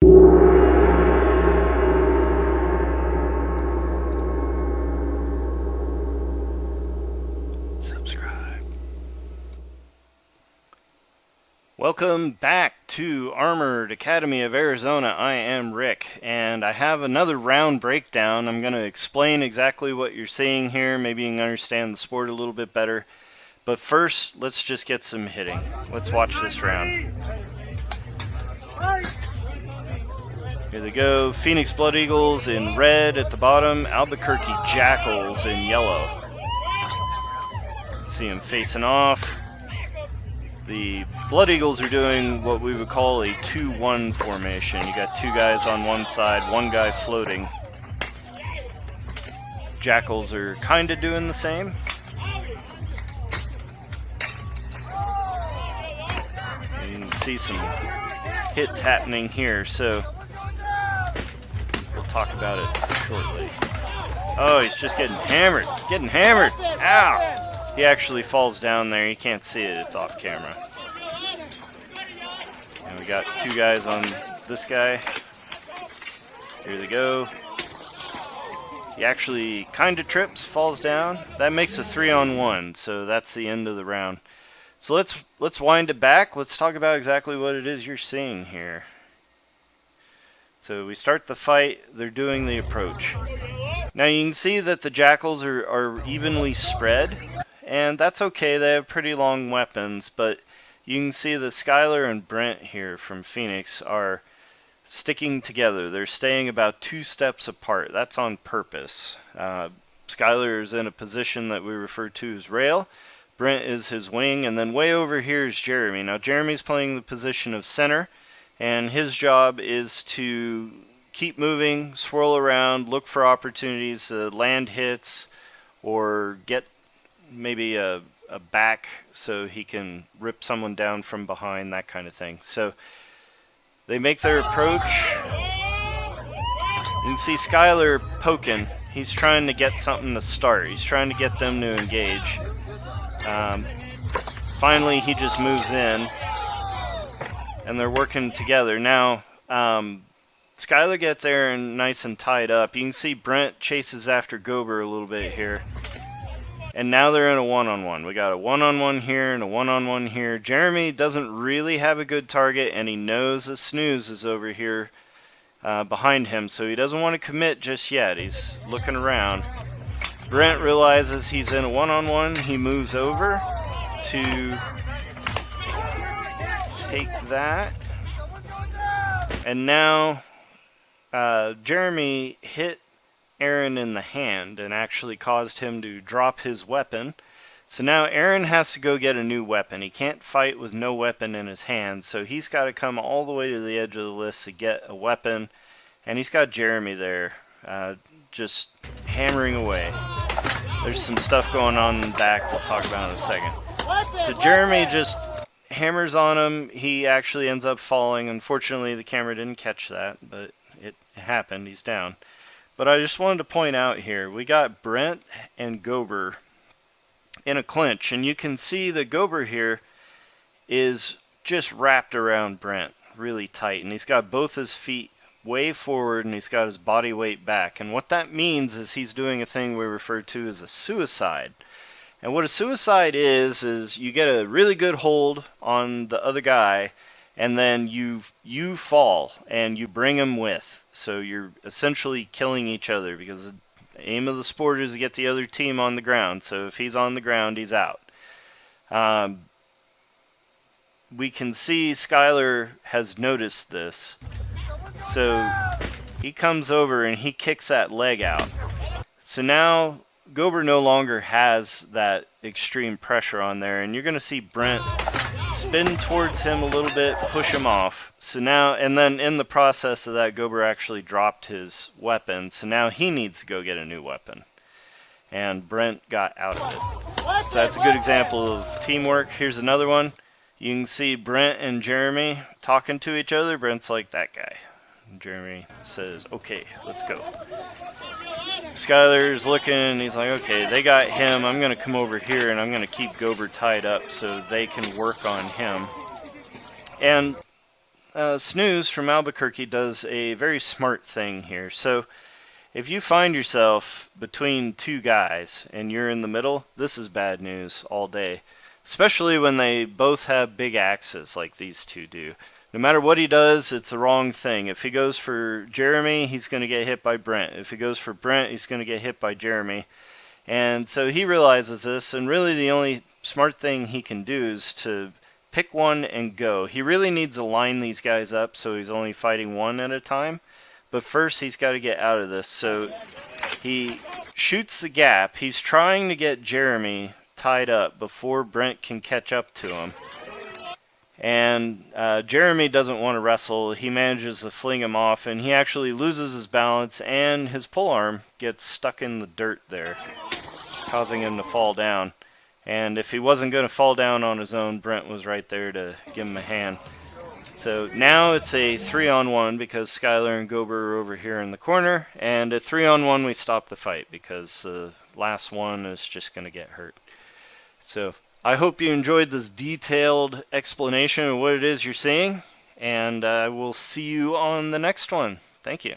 Subscribe. Welcome back to Armored Academy of Arizona. I am Rick, and I have another round breakdown. I'm going to explain exactly what you're seeing here. Maybe you can understand the sport a little bit better. But first, let's just get some hitting. Let's watch this round. Here they go. Phoenix Blood Eagles in red at the bottom. Albuquerque Jackals in yellow. See them facing off. The Blood Eagles are doing what we would call a 2-1 formation. You got two guys on one side, one guy floating. Jackals are kind of doing the same. You can see some hits happening here, so we'll talk about it shortly. Oh, he's just getting hammered. Getting hammered. Ow! He actually falls down there. You can't see it. It's off camera. And we got two guys on this guy. Here they go. He actually kind of trips, falls down. That makes a 3-on-1, so that's the end of the round. So let's wind it back. Let's talk about exactly what it is you're seeing here. So we start the fight. They're doing the approach. Now you can see that the Jackals are evenly spread. And that's okay, they have pretty long weapons, but you can see that Skylar and Brent here from Phoenix are sticking together. They're staying about 2 steps apart. That's on purpose. Skylar is in a position that we refer to as rail. Brent is his wing, and then way over here is Jeremy. Now Jeremy's playing the position of center, and his job is to keep moving, swirl around, look for opportunities to land hits, or get maybe a back so he can rip someone down from behind, that kind of thing. So they make their approach. You can see Skylar poking. He's trying to get something to start. He's trying to get them to engage. Finally, he just moves in, and they're working together. Now, Skylar gets Aaron nice and tied up. You can see Brent chases after Gober a little bit here. And now they're in a 1-on-1. We got a 1-on-1 here and a 1-on-1 here. Jeremy doesn't really have a good target, and he knows that Snooze is over here behind him, so he doesn't want to commit just yet. He's looking around. Brent realizes he's in a 1-on-1. He moves over to take that. And now Jeremy hit Aaron in the hand and actually caused him to drop his weapon. So now Aaron has to go get a new weapon. He can't fight with no weapon in his hand, so he's got to come all the way to the edge of the list to get a weapon. And he's got Jeremy there, just hammering away. There's some stuff going on in the back we'll talk about in a second. So Jeremy just hammers on him. He actually ends up falling. Unfortunately, the camera didn't catch that, but it happened. He's down. But I just wanted to point out here, we got Brent and Gober in a clinch, and you can see that Gober here is just wrapped around Brent really tight, and he's got both his feet way forward and he's got his body weight back. And what that means is he's doing a thing we refer to as a suicide. And what a suicide is you get a really good hold on the other guy, and then you fall and you bring him with. So you're essentially killing each other, because the aim of the sport is to get the other team on the ground. So if he's on the ground, he's out. We can see Skylar has noticed this. So he comes over and he kicks that leg out. So now Gober no longer has that extreme pressure on there, and you're going to see Brent spin towards him a little bit, push him off. So now, and then in the process of that, Gober actually dropped his weapon, so now he needs to go get a new weapon. And Brent got out of it. So that's a good example of teamwork. Here's another one. You can see Brent and Jeremy talking to each other. Brent's like, that guy. And Jeremy says, okay, let's go. Skylar's looking, and he's like, okay, they got him. I'm going to come over here, and I'm going to keep Gober tied up so they can work on him. And Snooze from Albuquerque does a very smart thing here. So if you find yourself between two guys and you're in the middle, this is bad news all day. Especially when they both have big axes like these two do. No matter what he does, it's the wrong thing. If he goes for Jeremy, he's going to get hit by Brent. If he goes for Brent, he's going to get hit by Jeremy. And so he realizes this, and really the only smart thing he can do is to pick one and go. He really needs to line these guys up so he's only fighting one at a time. But first, he's got to get out of this. So he shoots the gap. He's trying to get Jeremy tied up before Brent can catch up to him. And Jeremy doesn't want to wrestle. He manages to fling him off, and he actually loses his balance, and his pole arm gets stuck in the dirt there, causing him to fall down. And if he wasn't going to fall down on his own, Brent was right there to give him a hand. So now it's a 3-on-1 because Skylar and Gober are over here in the corner, and at 3-on-1 we stop the fight because the last one is just going to get hurt. So I hope you enjoyed this detailed explanation of what it is you're seeing, and I will see you on the next one. Thank you.